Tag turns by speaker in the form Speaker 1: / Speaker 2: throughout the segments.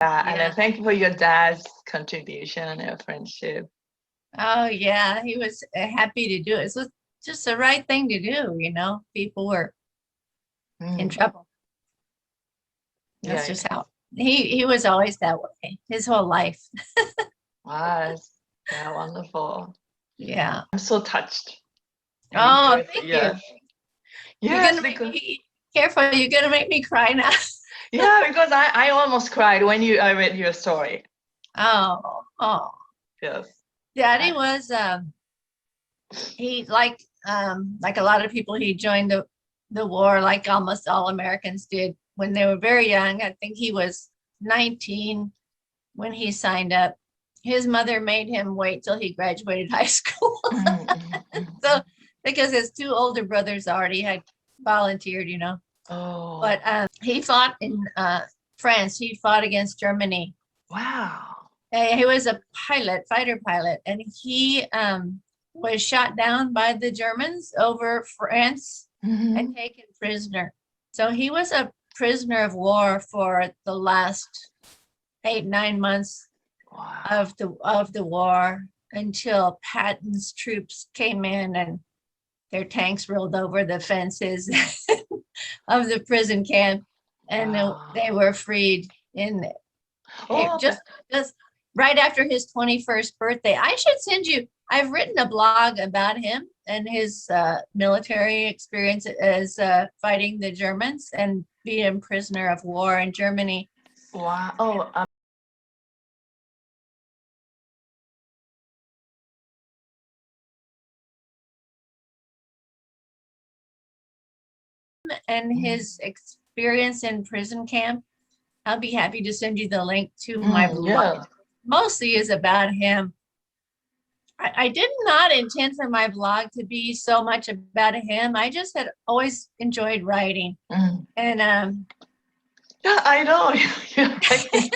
Speaker 1: Yeah, and
Speaker 2: Yeah.
Speaker 1: thank you for your dad's contribution and your friendship.
Speaker 2: Oh, yeah. He was happy to do it. It was just the right thing to do, you know. People were in
Speaker 1: Mm,
Speaker 2: trouble. That's
Speaker 1: yeah,
Speaker 2: just how he was always that way his whole life.
Speaker 1: was. Yeah, wonderful.
Speaker 2: Yeah.
Speaker 1: I'm so touched. And
Speaker 2: Oh,
Speaker 1: yours,
Speaker 2: thank you.
Speaker 1: yes.
Speaker 2: You're
Speaker 1: Yes,
Speaker 2: gonna make
Speaker 1: because
Speaker 2: me careful. You're gonna make me cry now.
Speaker 1: yeah, because I almost cried when I read your story.
Speaker 2: Oh, oh.
Speaker 1: Yes.
Speaker 2: Daddy
Speaker 1: I,
Speaker 2: was he like a lot of people, he joined the war like almost all Americans did when they were very young. I think he was 19 when he signed up. His mother made him wait till he graduated high school.
Speaker 1: mm, mm,
Speaker 2: So
Speaker 1: mm.
Speaker 2: because his two older brothers already had volunteered, you know. But
Speaker 1: Oh,
Speaker 2: he fought in France. He fought against Germany.
Speaker 1: wow.
Speaker 2: He was a pilot, fighter pilot, and he was shot down by the Germans over France and
Speaker 1: Hmm.
Speaker 2: taken prisoner. So he was a prisoner of war for the last 8, 9 months
Speaker 1: Wow.
Speaker 2: of the war until Patton's troops came in and their tanks rolled over the fences of the prison camp, and they
Speaker 1: Wow.
Speaker 2: were freed in
Speaker 1: Oh,
Speaker 2: just right after his 21st birthday. I should send you. I've written a blog about him and his military experience as fighting the Germans and being prisoner of war in Germany.
Speaker 1: wow. Oh,
Speaker 2: And his experience in prison camp. I'll be happy to send you the link to my blog.
Speaker 1: yeah.
Speaker 2: Mostly is about him. I did not intend for my blog to be so much about him. I just had always enjoyed writing.
Speaker 1: Mm.
Speaker 2: And
Speaker 1: Yeah, I know. You're right.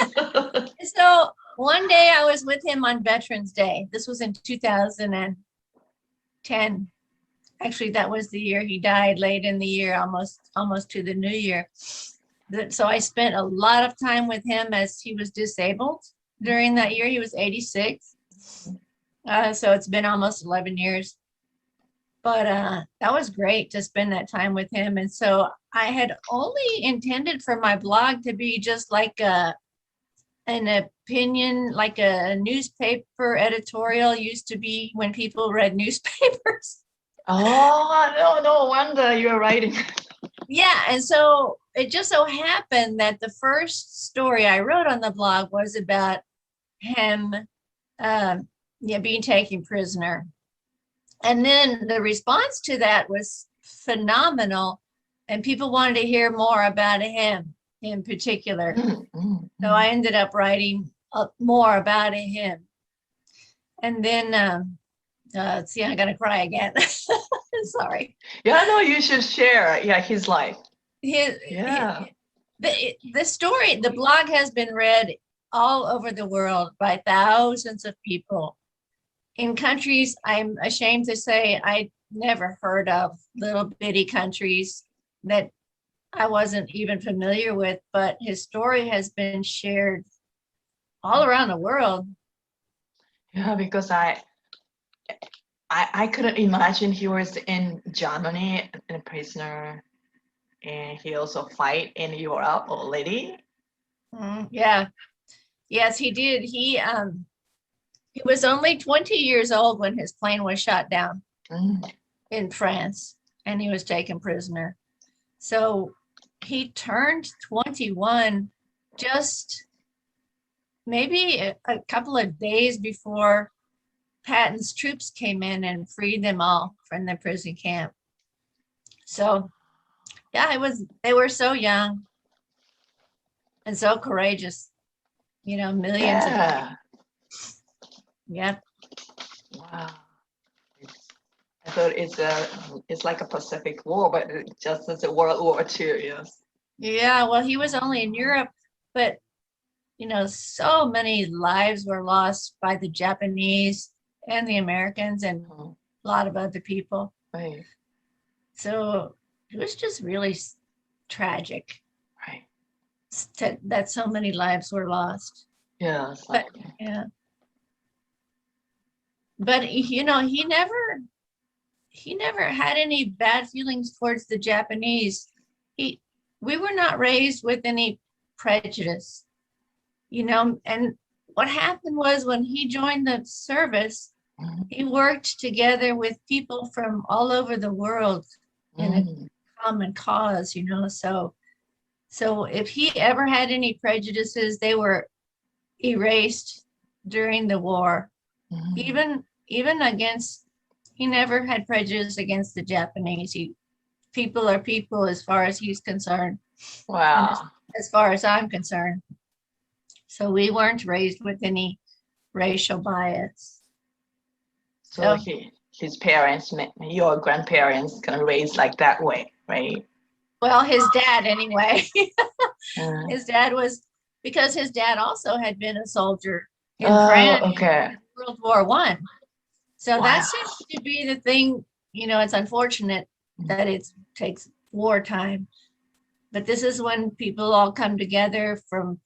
Speaker 2: so one day I was with him on Veterans Day. This was in 2010. Actually, that was the year he died, late in the year, almost to the new year. So I spent a lot of time with him as he was disabled during that year. He was 86. So it's been almost 11 years. But that was great to spend that time with him. And so I had only intended for my blog to be just like an opinion, like a newspaper editorial used to be when people read newspapers.
Speaker 1: Oh, no, no wonder you're writing.
Speaker 2: Yeah, and so it just so happened that the first story I wrote on the blog was about him, yeah, being taken prisoner. And then the response to that was phenomenal, and people wanted to hear more about him in particular.
Speaker 1: Mm, mm,
Speaker 2: So I
Speaker 1: mm.
Speaker 2: ended up writing more about him. And then, see, I'm gonna cry again. Sorry.
Speaker 1: Yeah, no, you should share. Yeah, his life.
Speaker 2: His,
Speaker 1: Yeah.
Speaker 2: the story, the blog has been read all over the world by thousands of people in countries I'm ashamed to say I never heard of, little bitty countries that I wasn't even familiar with, but his story has been shared all around the world.
Speaker 1: Yeah, because I couldn't imagine he was in Germany a prisoner and he also fight in Europe already.
Speaker 2: Yeah. Yes, he did. He was only 20 years old when his plane was shot down
Speaker 1: Mm.
Speaker 2: in France and he was taken prisoner. So he turned 21 just maybe a couple of days before Patton's troops came in and freed them all from the prison camp. So yeah, they were so young and so courageous, you know, millions of people.
Speaker 1: Yeah.
Speaker 2: Yeah.
Speaker 1: Wow. It's, I thought it's like a Pacific War, but it just as a World War II, yes.
Speaker 2: Yeah. Well, he was only in Europe, but you know, so many lives were lost by the Japanese and the Americans and
Speaker 1: Mhm.
Speaker 2: a lot of other people.
Speaker 1: Right,
Speaker 2: So it was just really tragic.
Speaker 1: right.
Speaker 2: that so many lives were lost.
Speaker 1: Yes.
Speaker 2: But yeah, but you know, he never had any bad feelings towards the Japanese. He we were not raised with any prejudice, you know, and what happened was when he joined the service,
Speaker 1: Mhm.
Speaker 2: he worked together with people from all over the world in a
Speaker 1: Mm.
Speaker 2: common cause, you know. So if he ever had any prejudices, they were erased during the war.
Speaker 1: Mhm.
Speaker 2: Even against, he never had prejudice against the Japanese. People are people as far as he's concerned, and
Speaker 1: Wow.
Speaker 2: as far as I'm concerned. So we weren't raised with any racial bias.
Speaker 1: So
Speaker 2: So,
Speaker 1: his parents, your grandparents, kind of raised like that way, right?
Speaker 2: well, his dad anyway.
Speaker 1: Uh,
Speaker 2: His dad was, because his dad also had been a soldier in
Speaker 1: oh,
Speaker 2: France
Speaker 1: okay.
Speaker 2: in World War One. So that
Speaker 1: Wow.
Speaker 2: seems to be the thing. You know, it's unfortunate that it takes wartime, but this is when people all come together from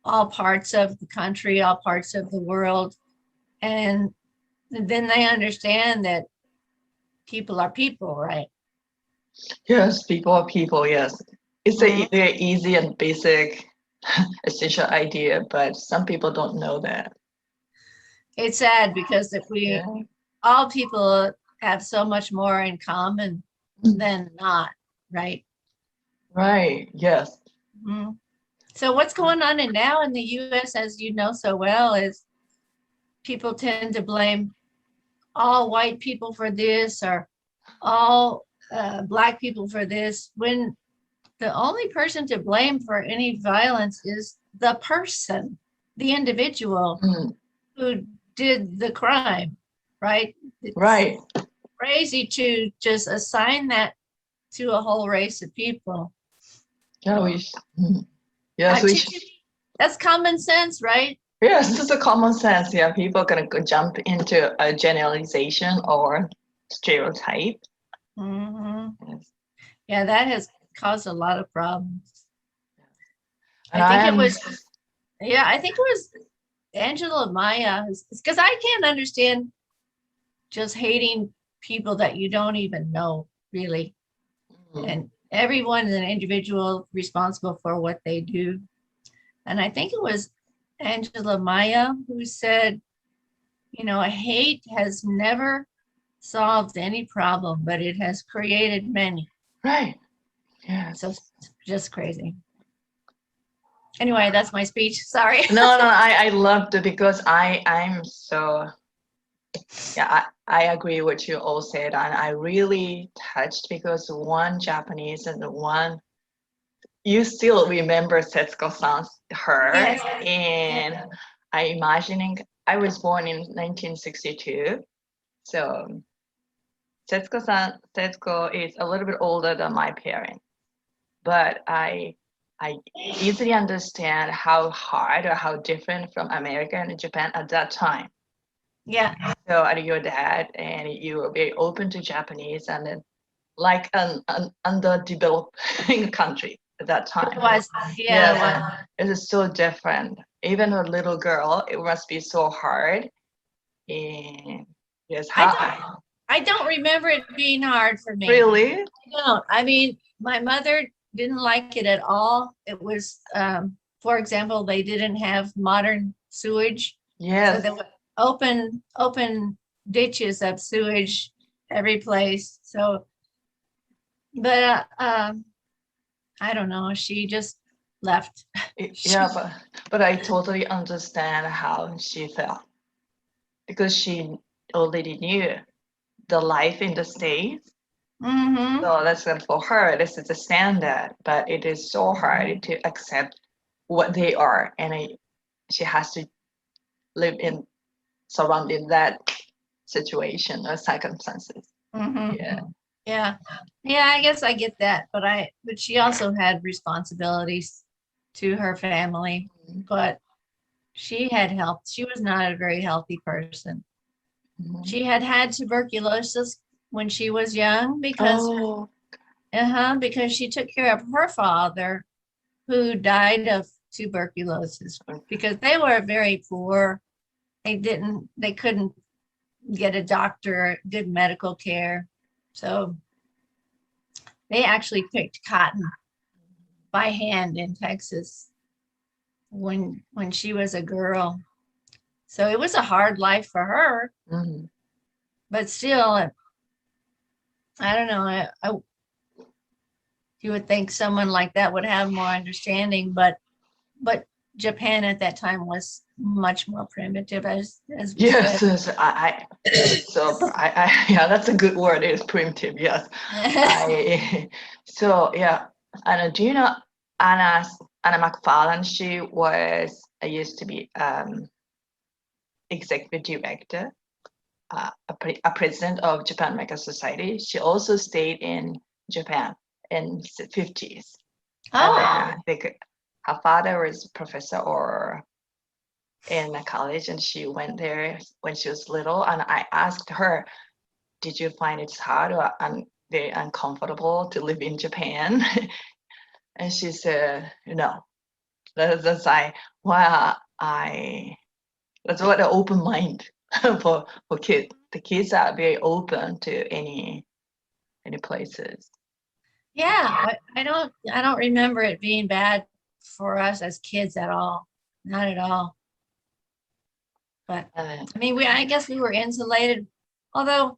Speaker 2: all parts of the country, all parts of the world, and then they understand that people are people, right?
Speaker 1: Yes, people are people. Yes, it's a
Speaker 2: Mhm.
Speaker 1: very easy and basic essential idea, but some people don't know that.
Speaker 2: It's sad because if
Speaker 1: Yeah.
Speaker 2: we all people have so much more in common than not, right?
Speaker 1: Right. Yes.
Speaker 2: Mhm. So what's going on in now in the US, as you know so well, is people tend to blame all white people for this or all black people for this, when the only person to blame for any violence is the person, the individual
Speaker 1: Mm,
Speaker 2: who did the crime, right? It's
Speaker 1: right.
Speaker 2: crazy to just assign that to a whole race of people.
Speaker 1: Yeah.
Speaker 2: So,
Speaker 1: Yes. We.
Speaker 2: that's common sense, right?
Speaker 1: Yes. This is a common sense. Yeah. People are gonna go jump into a generalization or stereotype.
Speaker 2: Mhm.
Speaker 1: Yes.
Speaker 2: Yeah, that has caused a lot of problems.
Speaker 1: And
Speaker 2: I
Speaker 1: I
Speaker 2: think it
Speaker 1: am.
Speaker 2: was, yeah, I think it was Angela Maya, because I can't understand just hating people that you don't even know, really.
Speaker 1: Mm,
Speaker 2: And everyone's an individual responsible for what they do. And I think it was Angela Maya who said, you know, hate has never solved any problem, but it has created many.
Speaker 1: right. Yes.
Speaker 2: So it's just crazy. Anyway, that's my speech. Sorry.
Speaker 1: No, no, I loved it because I'm so, yeah, I agree what you all said, and I really touched because one Japanese and one, you still remember Setsuko-san, her,
Speaker 2: Yes. Yeah.
Speaker 1: and I imagining, I was born in 1962, so Setsuko is a little bit older than my parents, but I easily understand how hard or how different from America and Japan at that time.
Speaker 2: Yeah.
Speaker 1: So are your dad and you were very open to Japanese and then like an underdeveloping country at that
Speaker 2: It
Speaker 1: time.
Speaker 2: was. Yeah, it was.
Speaker 1: Yes, it is so different. Even a little girl, it must be so hard. And yes,
Speaker 2: I
Speaker 1: how
Speaker 2: I don't remember it being hard for me.
Speaker 1: really?
Speaker 2: I don't. I mean, my mother didn't like it at all. It was, for example, they didn't have modern sewage, so
Speaker 1: Yes.
Speaker 2: there were open ditches of sewage every place. So, but I don't know. She just left.
Speaker 1: Yeah,
Speaker 2: She,
Speaker 1: but I totally understand how she felt because she already knew the life in the States.
Speaker 2: hmm
Speaker 1: So that's good for her. This is the standard, but it is so hard to accept what they are, and she has to live in surrounding that situation or circumstances.
Speaker 2: hmm
Speaker 1: Yeah.
Speaker 2: Yeah. Yeah, I guess I get that, but she also had responsibilities to her family, but she had health. She was not a very healthy person.
Speaker 1: Mhm.
Speaker 2: She had had tuberculosis when she was young
Speaker 1: Oh,
Speaker 2: because she took care of her father who died of tuberculosis because they were very poor. They couldn't get a doctor, good medical care. So they actually picked cotton by hand in Texas when she was a girl. So it was a hard life for her, but still, I don't know. You would think someone like that would have more understanding, but Japan at that time was much more primitive, as we
Speaker 1: Yes,
Speaker 2: said.
Speaker 1: yes, yeah, that's a good word. It's primitive. Yes, so yeah. And do you know Anna McFarlane? She was used to be executive director, a president of Japan American Society. She also stayed in Japan in the 50s.
Speaker 2: Oh,
Speaker 1: And then her father was a professor or in a college, and she went there when she was little. And I asked her, "Did you find it's hard or very uncomfortable to live in Japan?" And she said, "No." That's that's what an open mind for kids. The kids are very open to any places.
Speaker 2: yeah. I don't remember it being bad for us as kids at all. Not at all. But
Speaker 1: Uh,
Speaker 2: I mean, I guess we were insulated, although,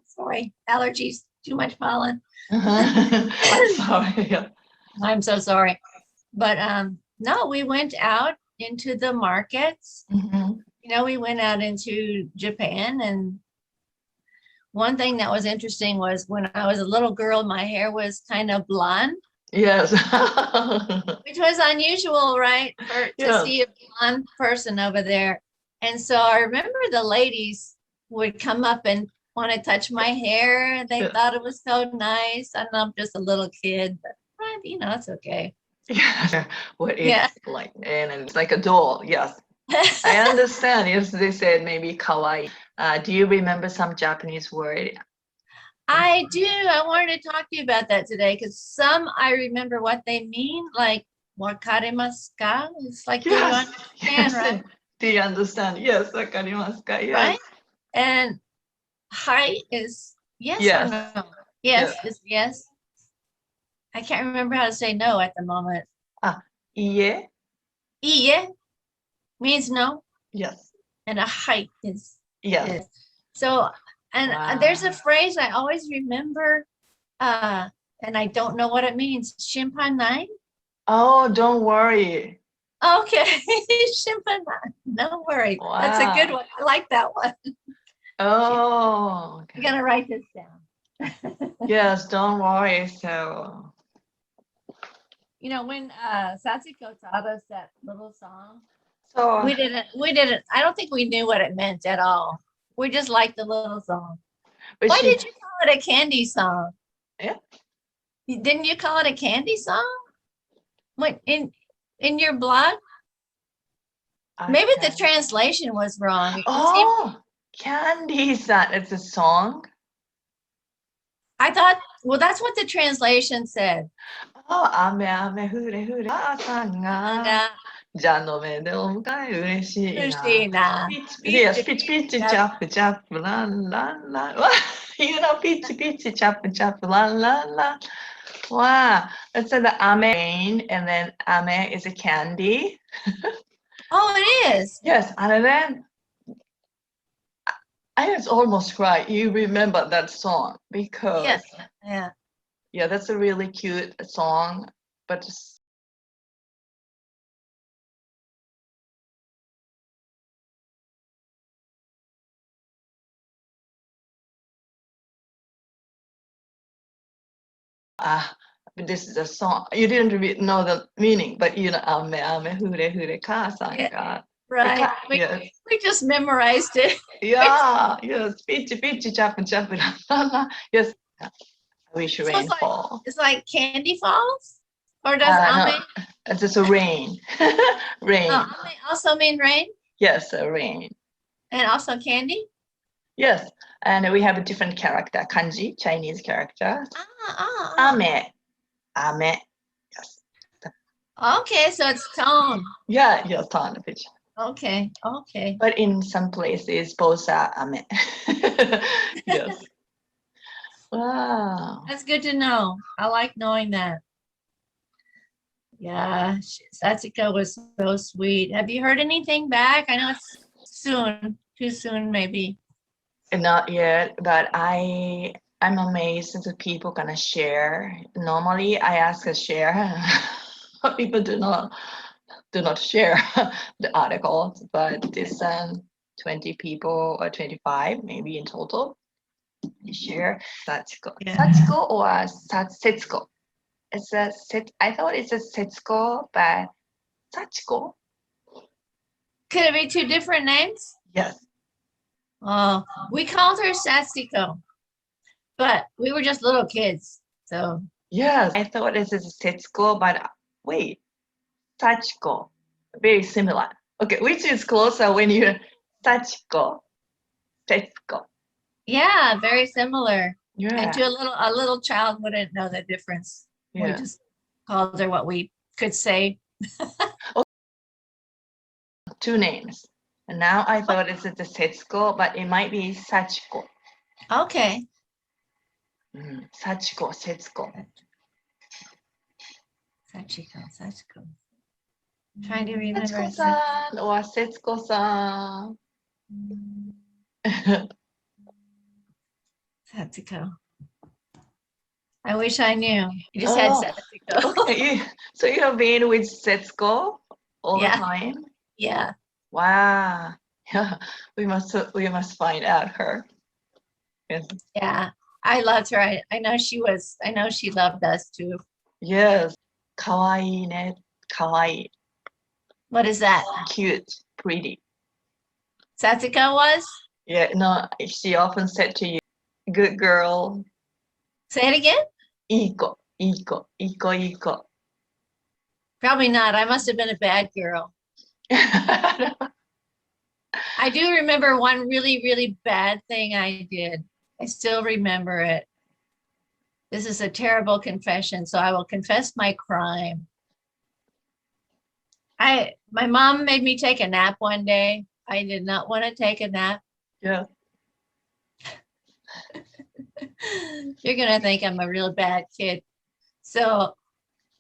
Speaker 2: sorry, allergies, too much pollen.
Speaker 1: I'm sorry.
Speaker 2: I'm so sorry. But no, we went out into the markets.
Speaker 1: Mhm.
Speaker 2: We went out into Japan, and one thing that was interesting was when I was a little girl, my hair was kind of blonde,
Speaker 1: Yes.
Speaker 2: which was unusual, right? To
Speaker 1: Yes.
Speaker 2: see a blonde person over there. And so I remember the ladies would come up and want to touch my hair. They
Speaker 1: Yeah.
Speaker 2: thought it was so nice. I know I'm just a little kid, but it's okay.
Speaker 1: Yeah. What
Speaker 2: Yeah.
Speaker 1: it's like, and it's like a doll. Yes. I understand. Yes, they said maybe kawaii. Do you remember some Japanese word?
Speaker 2: I do. I wanted to talk to you about that today because some I remember what they mean, like wakarimasu ka? It's like, do you
Speaker 1: Yes.
Speaker 2: understand,
Speaker 1: Yes.
Speaker 2: right?
Speaker 1: Do you understand? Yes. Wakarimasu ka? Yes.
Speaker 2: Right? And hi is yes or
Speaker 1: Yes.
Speaker 2: no?
Speaker 1: Yes.
Speaker 2: Yes is yes. I can't remember how to say no at the moment.
Speaker 1: Ah, iye.
Speaker 2: Iye means no,
Speaker 1: Yes.
Speaker 2: and a hi is
Speaker 1: Yes.
Speaker 2: so. And there's a
Speaker 1: Wow.
Speaker 2: phrase I always remember, and I don't know what it means. Shimpanai.
Speaker 1: Oh, don't worry.
Speaker 2: Okay, Shimpanai. No worries. That's a good
Speaker 1: Wow.
Speaker 2: one. I like that one.
Speaker 1: Oh,
Speaker 2: I'm
Speaker 1: okay.
Speaker 2: gonna write this down.
Speaker 1: Yes, don't worry. So,
Speaker 2: When Satsuko taught us that little song,
Speaker 1: so,
Speaker 2: we didn't, I don't think we knew what it meant at all. We just liked the little song.
Speaker 1: but
Speaker 2: Why
Speaker 1: she,
Speaker 2: did you call it a candy song?
Speaker 1: yeah,
Speaker 2: Didn't you call it a candy song? What in your blog? Maybe the
Speaker 1: okay.
Speaker 2: translation was wrong. It seemed
Speaker 1: Oh, Candy's that it's a song.
Speaker 2: I thought, well, that's what the translation said.
Speaker 1: Oh, ame ame hure hure母さんが蛇の目でお迎え嬉しいな。Yes, pitch pitch chap chap la la la. You know, pitch pitch chap chap la la la. Wow, that's the ame rain, and then ame is a candy.
Speaker 2: Oh, it is.
Speaker 1: Yes, and then I was almost cry. You remember that song because
Speaker 2: Yeah.
Speaker 1: yeah, that's a really cute song, but this is a song. You didn't really know the meaning, but you know, ame ame hure hure ka-san
Speaker 2: Yeah,
Speaker 1: ga.
Speaker 2: right.
Speaker 1: Yes,
Speaker 2: We just memorized it.
Speaker 1: yeah, yes, pitch pitch chap chap la la la. Yes, I wish
Speaker 2: So
Speaker 1: rain fall.
Speaker 2: it's like Candy Falls? Or does
Speaker 1: No,
Speaker 2: Ame,
Speaker 1: it's just a rain, rain.
Speaker 2: Ame also mean rain
Speaker 1: Yes, a rain.
Speaker 2: and also candy?
Speaker 1: Yes, and we have a different character, kanji, Chinese character.
Speaker 2: Ah.
Speaker 1: Ame, ame. Yes,
Speaker 2: Okay, so it's tone.
Speaker 1: Yeah, yes, ton of fish.
Speaker 2: Okay, okay.
Speaker 1: But in some places, both are ame. Yes. Wow.
Speaker 2: That's good to know. I like knowing that. Yeah, Satsuko was so sweet. Have you heard anything back? I know it's soon, too soon, maybe.
Speaker 1: Not yet, but I'm amazed that people gonna share. Normally, I ask a share. People do not share the articles, but this 20 people or 25 maybe in total share. Satsuko,
Speaker 2: Yeah.
Speaker 1: Satsuko or Setsuko. It's a set. I thought it's a Setsuko, but Satsuko.
Speaker 2: Could it be two different names?
Speaker 1: Yes.
Speaker 2: Oh, we called her Satsuko, but we were just little kids. So
Speaker 1: Yes. I thought this is Setsuko, but wait, Sachiko. Very similar. Okay, which is closer when you Sachiko, Setsuko.
Speaker 2: yeah, very similar. And
Speaker 1: Yeah,
Speaker 2: to a little child wouldn't know the difference. We
Speaker 1: yeah.
Speaker 2: just called her what we could say.
Speaker 1: Two names. And now I thought it's the Setsuko, but it might be Sachiko.
Speaker 2: Okay.
Speaker 1: Sachiko, Setsuko.
Speaker 2: Sachiko. Trying to remember.
Speaker 1: Setsuko-san or Setsuko-san.
Speaker 2: Setsuko. I wish I knew. You just had
Speaker 1: Oh,
Speaker 2: Setsuko.
Speaker 1: okay. So you have been with Setsuko all the
Speaker 2: Yeah.
Speaker 1: time?
Speaker 2: Yeah.
Speaker 1: Wow. Yeah, we must find out her. Yes.
Speaker 2: Yeah. I loved her. I know she loved us too.
Speaker 1: Yes. Kawaii ne. Kawaii.
Speaker 2: What is that?
Speaker 1: Cute. Pretty.
Speaker 2: Setsuko was?
Speaker 1: Yeah, no, she often said to you, good girl,
Speaker 2: Say it again?
Speaker 1: いい子、いい子、いい子、いい子.
Speaker 2: Probably not. I must have been a bad girl. I do remember one really, really bad thing I did. I still remember it. This is a terrible confession, so I will confess my crime. My mom made me take a nap one day. I did not want to take a nap.
Speaker 1: Yeah.
Speaker 2: You're gonna think I'm a real bad kid. So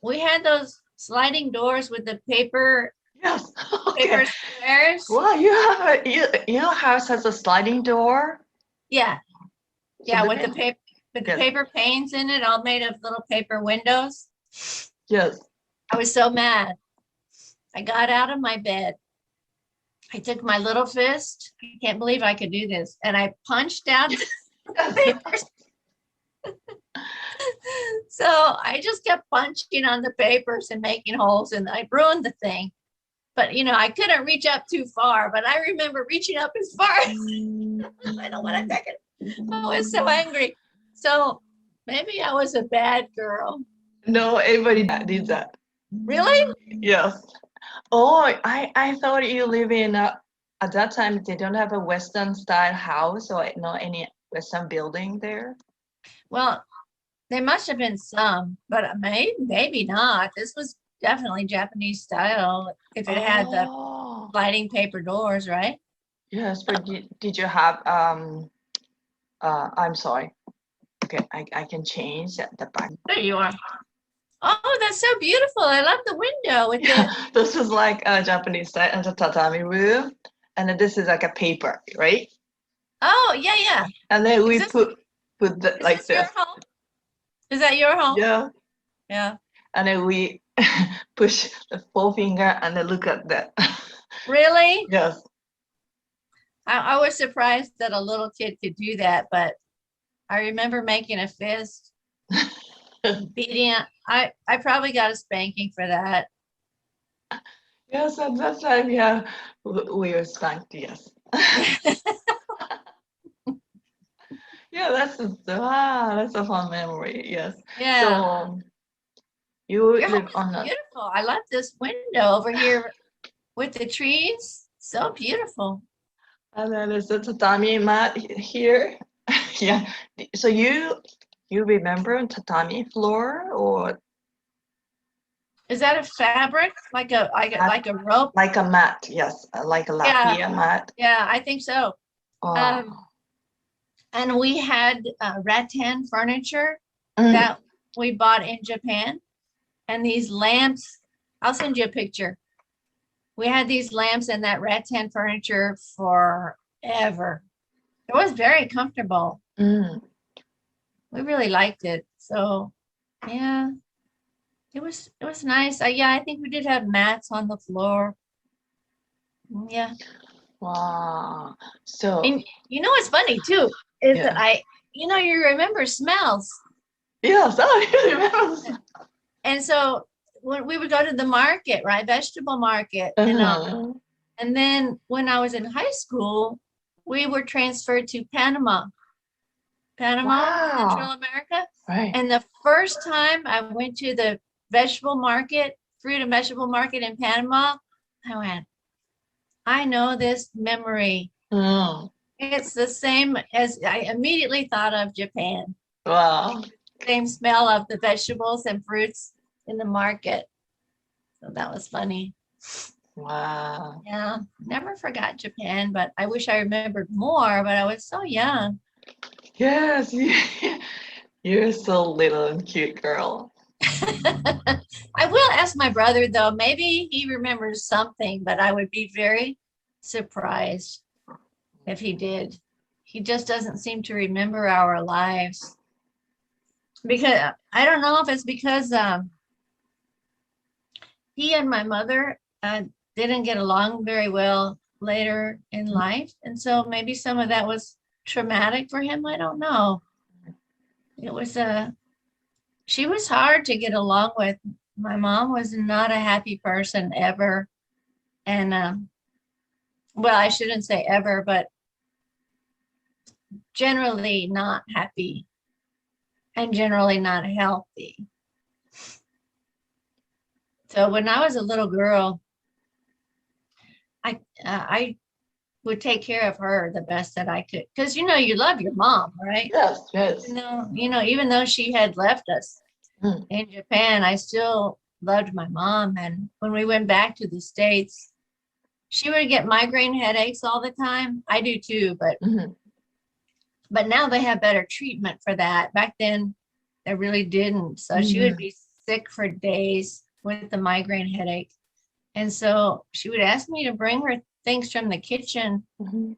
Speaker 2: we had those sliding doors with the paper
Speaker 1: Yes. Okay.
Speaker 2: paper squares.
Speaker 1: Wow, your house has a sliding door?
Speaker 2: Yeah,
Speaker 1: So
Speaker 2: yeah,
Speaker 1: the
Speaker 2: with the
Speaker 1: pa-
Speaker 2: paper
Speaker 1: Yes.
Speaker 2: paper panes in it, all made of little paper windows.
Speaker 1: Yes.
Speaker 2: I was so mad. I got out of my bed. I took my little fist. I can't believe I could do this. And I punched out the papers. So I just kept punching on the papers and making holes, and I ruined the thing. But I couldn't reach up too far, but I remember reaching up as far as I don't want to take it. I was so angry. So maybe I was a bad girl.
Speaker 1: No, everybody did that.
Speaker 2: Really?
Speaker 1: Yes. Oh, I thought you live in at that time they don't have a Western style house or no any Western building there.
Speaker 2: Well, there must have been some, but maybe not. This was definitely Japanese style if it had the
Speaker 1: Oh,
Speaker 2: sliding paper doors, right?
Speaker 1: yes, but did you have I'm sorry. Okay, I can change the back.
Speaker 2: There you are. Oh, that's so beautiful. I love the window with the,
Speaker 1: Yeah, this is like a Japanese style and the tatami room, and then this is like a paper, right?
Speaker 2: oh, yeah, yeah.
Speaker 1: And then we
Speaker 2: Is this,
Speaker 1: put the,
Speaker 2: is
Speaker 1: like
Speaker 2: this your
Speaker 1: this.
Speaker 2: home? Is that your home?
Speaker 1: Yeah,
Speaker 2: Yeah.
Speaker 1: and then we push the forefinger and then look at that.
Speaker 2: Really?
Speaker 1: Yes.
Speaker 2: I was surprised that a little kid could do that, but I remember making a fist, beating it. I probably got a spanking for that.
Speaker 1: Yes, at that time, yeah, we were spanked. Yes. Yeah, that's a fun memory. Yes.
Speaker 2: Yeah.
Speaker 1: So you
Speaker 2: Your home
Speaker 1: live
Speaker 2: is
Speaker 1: on a
Speaker 2: beautiful. I love this window over here with the trees. So beautiful.
Speaker 1: and then there's a tatami mat here. Yeah. So you remember tatami floor or
Speaker 2: Is that a fabric? Like a rope?
Speaker 1: Like a mat, yes, like a
Speaker 2: Yeah,
Speaker 1: lapia mat.
Speaker 2: yeah, I think so.
Speaker 1: Oh.
Speaker 2: Um, and we had rattan furniture
Speaker 1: Mm.
Speaker 2: that we bought in Japan, and these lamps. I'll send you a picture. We had these lamps and that rattan furniture forever. It was very comfortable.
Speaker 1: Mm.
Speaker 2: We really liked it. So, yeah, it was nice. Yeah, I think we did have mats on the floor. Yeah.
Speaker 1: Wow. So,
Speaker 2: And you know what's funny too is that
Speaker 1: yeah.
Speaker 2: you remember smells.
Speaker 1: Yes, I remember.
Speaker 2: And so when we would go to the market, right, vegetable market,
Speaker 1: Uh-huh.
Speaker 2: and then when I was in high school, we were transferred to Panama, Central
Speaker 1: Wow.
Speaker 2: America.
Speaker 1: Right.
Speaker 2: And the first time I went to the vegetable market, fruit and vegetable market in Panama, I went, I know this memory.
Speaker 1: Mm.
Speaker 2: It's the same as I immediately thought of Japan.
Speaker 1: Wow.
Speaker 2: Same smell of the vegetables and fruits in the market. So that was funny.
Speaker 1: Wow.
Speaker 2: Yeah, never forgot Japan, but I wish I remembered more, but I was so young.
Speaker 1: Yes, you're so little and cute girl.
Speaker 2: I will ask my brother though, maybe he remembers something, but I would be very surprised if he did. He just doesn't seem to remember our lives. Because I don't know if it's because he and my mother didn't get along very well later in life. And so maybe some of that was traumatic for him. I don't know. It was she was hard to get along with. My mom was not a happy person ever. And well, I shouldn't say ever, but generally not happy and generally not healthy. So when I was a little girl, I would take care of her the best that I could. Because you love your mom, right?
Speaker 1: Yes, yes.
Speaker 2: Even though she had left us
Speaker 1: Mm.
Speaker 2: in Japan, I still loved my mom. And when we went back to the States, she would get migraine headaches all the time. I do too,
Speaker 1: Mhm.
Speaker 2: but now they have better treatment for that. Back then, they really didn't. So she would
Speaker 1: Mhm.
Speaker 2: be sick for days with the migraine headache. And so she would ask me to bring her things from the kitchen.
Speaker 1: Mhm.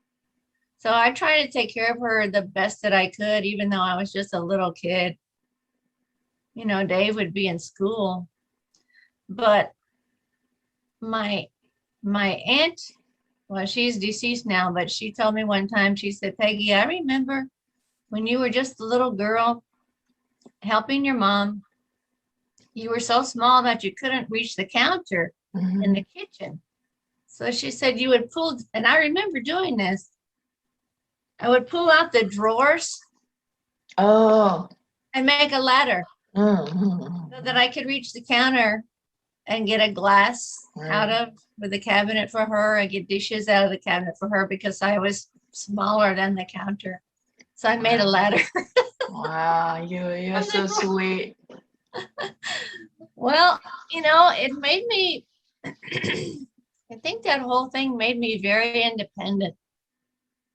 Speaker 2: So I tried to take care of her the best that I could, even though I was just a little kid. Dave would be in school. But my my aunt, well, she's deceased now, but she told me one time, she said, Peggy, I remember when you were just a little girl helping your mom. You were so small that you couldn't reach the counter in
Speaker 1: Mhm.
Speaker 2: the kitchen. So she said you would pull, and I remember doing this. I would pull out the drawers
Speaker 1: Oh.
Speaker 2: and make a ladder
Speaker 1: Mhm.
Speaker 2: so that I could reach the counter and get a glass out
Speaker 1: Right.
Speaker 2: of with the cabinet for her. I get dishes out of the cabinet for her because I was smaller than the counter. So I made a
Speaker 1: Wow.
Speaker 2: ladder
Speaker 1: Wow. You're
Speaker 2: from the
Speaker 1: so
Speaker 2: drawer.
Speaker 1: sweet.
Speaker 2: Well, it made me, I think that whole thing made me very independent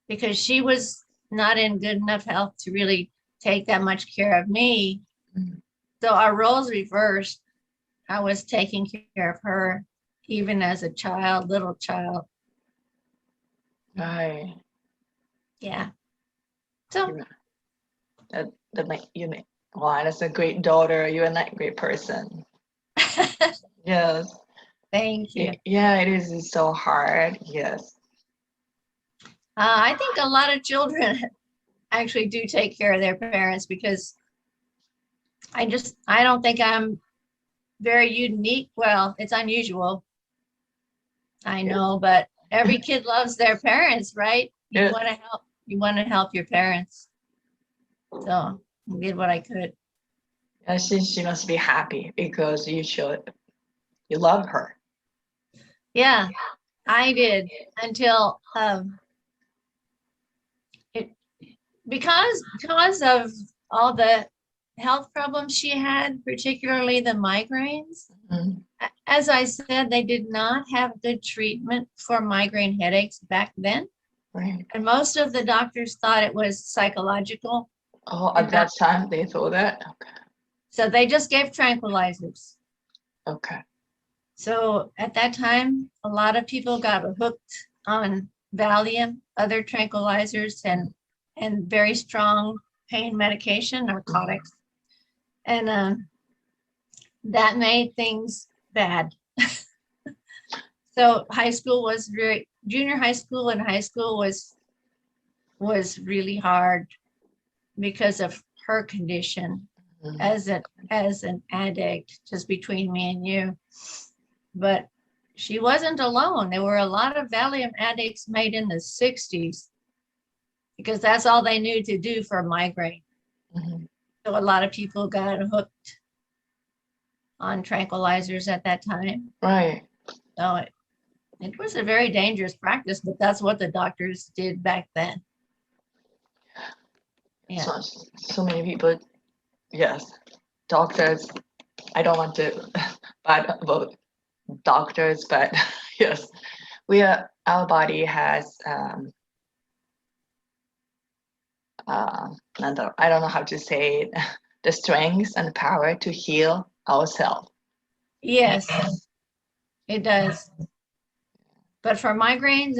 Speaker 2: because she was not in good enough health to really take that much care of me.
Speaker 1: Mhm.
Speaker 2: So our roles reversed. I was taking care of her even as a child, little child.
Speaker 1: Right.
Speaker 2: Yeah. So
Speaker 1: You that make you make. Wow, that's a great daughter. You're a great person. Yes.
Speaker 2: thank you.
Speaker 1: Yeah, it is. It's so hard. Yes.
Speaker 2: I think a lot of children actually do take care of their parents because I don't think I'm very unique. Well, it's unusual. I
Speaker 1: Yes.
Speaker 2: know, but every kid loves their parents, right? You
Speaker 1: Yes.
Speaker 2: want to help. You want to help your parents. So I did what I could.
Speaker 1: Yeah, she must be happy because you love her.
Speaker 2: Yeah, I did until it because of all the health problems she had, particularly the migraines.
Speaker 1: Mhm.
Speaker 2: as I said, they did not have good treatment for migraine headaches back then.
Speaker 1: Right.
Speaker 2: And most of the doctors thought it was psychological.
Speaker 1: Oh,
Speaker 2: and
Speaker 1: at
Speaker 2: not-
Speaker 1: that time they thought that?
Speaker 2: So they just gave tranquilizers.
Speaker 1: Okay.
Speaker 2: So at that time, a lot of people got hooked on Valium, other tranquilizers, and very strong pain medication, narcotics. And that made things bad. So junior high school and high school was really hard because of her condition
Speaker 1: Mhm.
Speaker 2: as an addict, just between me and you. But she wasn't alone. There were a lot of Valium addicts made in the 60s because that's all they knew to do for migraine.
Speaker 1: Mhm.
Speaker 2: So a lot of people got hooked on tranquilizers at that time.
Speaker 1: Right.
Speaker 2: So it was a very dangerous practice, but that's what the doctors did back then. Yeah.
Speaker 1: So many people, yes, doctors. I don't want to bad about doctors, but yes, our body has I don't know how to say it, the strength and power to heal ourselves.
Speaker 2: Yes, it does. But for migraines,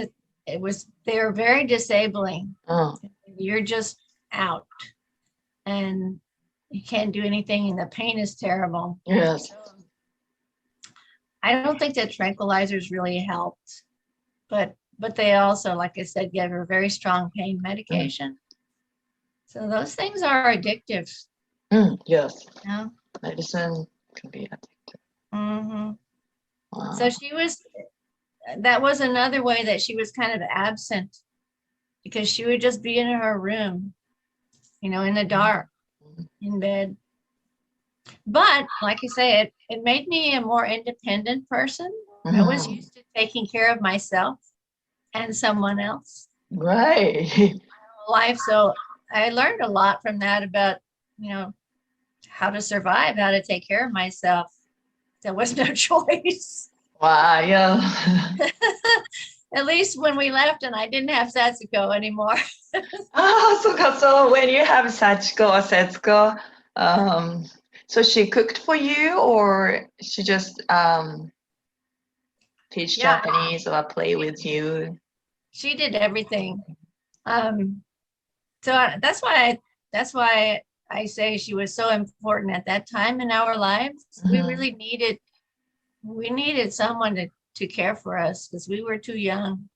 Speaker 2: they were very disabling.
Speaker 1: Oh,
Speaker 2: You're just out and you can't do anything, and the pain is terrible.
Speaker 1: yes.
Speaker 2: I don't think that tranquilizers really helped, but they also, like I said, gave her very strong pain medication. So those things are addictive.
Speaker 1: Yes.
Speaker 2: Yeah.
Speaker 1: Medicine can be addictive.
Speaker 2: Mm-hmm.
Speaker 1: Wow.
Speaker 2: So that was another way that she was kind of absent, because she would just be in her room, in the dark, in bed. But like I say, it made me a more independent person. I was used to taking care of myself and someone else
Speaker 1: Right.
Speaker 2: life. So I learned a lot from that about, how to survive, how to take care of myself. There was no choice.
Speaker 1: Wow, yeah.
Speaker 2: At least when we left and I didn't have Setsuko anymore.
Speaker 1: So when you have Sachiko or Setsuko, so she cooked for you, or she just teach
Speaker 2: Yeah,
Speaker 1: Japanese or play with you?
Speaker 2: she did everything. So that's why I say she was so important at that time in our lives. We really needed someone to care for us because we were too young.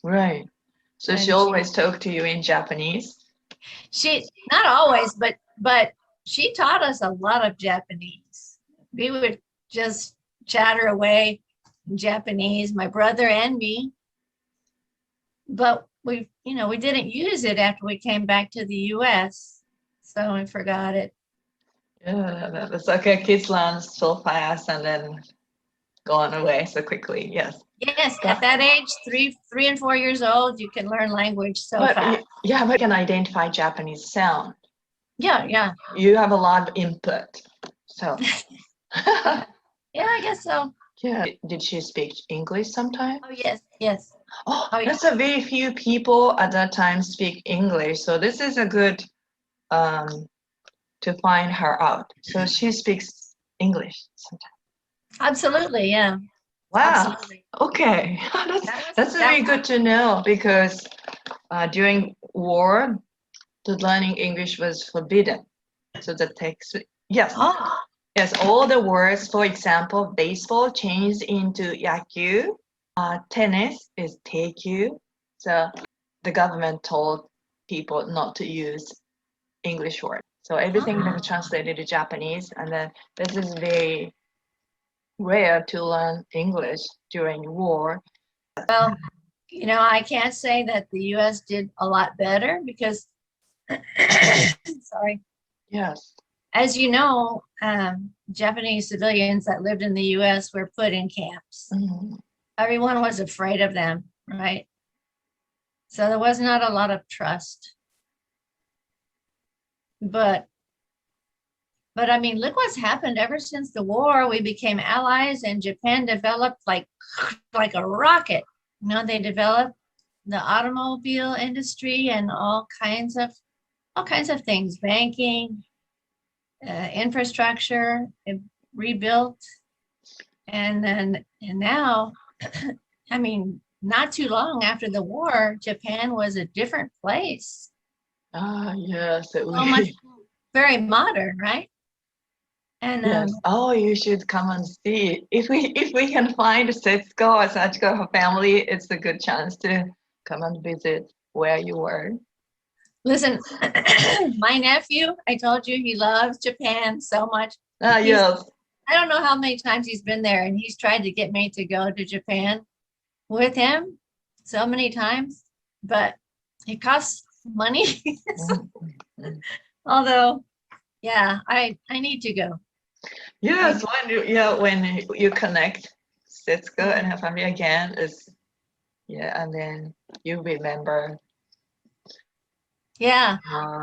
Speaker 1: Right. So she
Speaker 2: And
Speaker 1: always talked to you in Japanese?
Speaker 2: she not always, but she taught us a lot of Japanese. We would just chatter away in Japanese, my brother and me. But we didn't use it after we came back to the US. So we forgot it.
Speaker 1: Yeah, that's okay. Kids learn so fast and then gone away so quickly. Yes.
Speaker 2: Yes, at that age, 3 and 4 years old, you can learn language so
Speaker 1: But
Speaker 2: fast.
Speaker 1: yeah, but you can identify Japanese sound.
Speaker 2: Yeah.
Speaker 1: You have a lot of input. So
Speaker 2: Yeah, I guess so.
Speaker 1: yeah. Did she speak English sometime?
Speaker 2: Oh, yes.
Speaker 1: Oh,
Speaker 2: Oh, yeah.
Speaker 1: that's a very few people at that time speak English. So this is a good to find her out. So she speaks English sometimes.
Speaker 2: Absolutely, yeah.
Speaker 1: Wow.
Speaker 2: Absolutely.
Speaker 1: Okay. That's
Speaker 2: That
Speaker 1: very
Speaker 2: was-
Speaker 1: good to know because during war, the learning English was forbidden. So the text, yes.
Speaker 2: Oh,
Speaker 1: Yes, all the words, for example, baseball changed into yaku, tennis is teikyu. So the government told people not to use English words. So everything was translated to Japanese, and then this is very rare to learn English during war.
Speaker 2: well, I can't say that the US did a lot better because, sorry,
Speaker 1: Yes.
Speaker 2: as you know, Japanese civilians that lived in the US were put in camps. Everyone was afraid of them, right? So there was not a lot of trust. But But I mean, look what's happened ever since the war. We became allies, and Japan developed like a rocket. You know, they developed the automobile industry and all kinds of things, banking, infrastructure, it rebuilt, and now, I mean, not too long after the war, Japan was a different place.
Speaker 1: Ah, yes,
Speaker 2: So much very modern, right? And
Speaker 1: yes. Oh, you should come and see. If we can find Setsuko or Sachiko her family, it's a good chance to come and visit where you were.
Speaker 2: listen, my nephew, I told you he loves Japan so much.
Speaker 1: Ah,
Speaker 2: He's,
Speaker 1: yes.
Speaker 2: I don't know how many times he's been there, and he's tried to get me to go to Japan with him so many times, but it costs money.
Speaker 1: Mm, mm.
Speaker 2: Although, yeah, I need to go.
Speaker 1: Yes, when you connect Setsuko and
Speaker 2: Mhm.
Speaker 1: her family again is and then you remember
Speaker 2: Yeah.
Speaker 1: uh,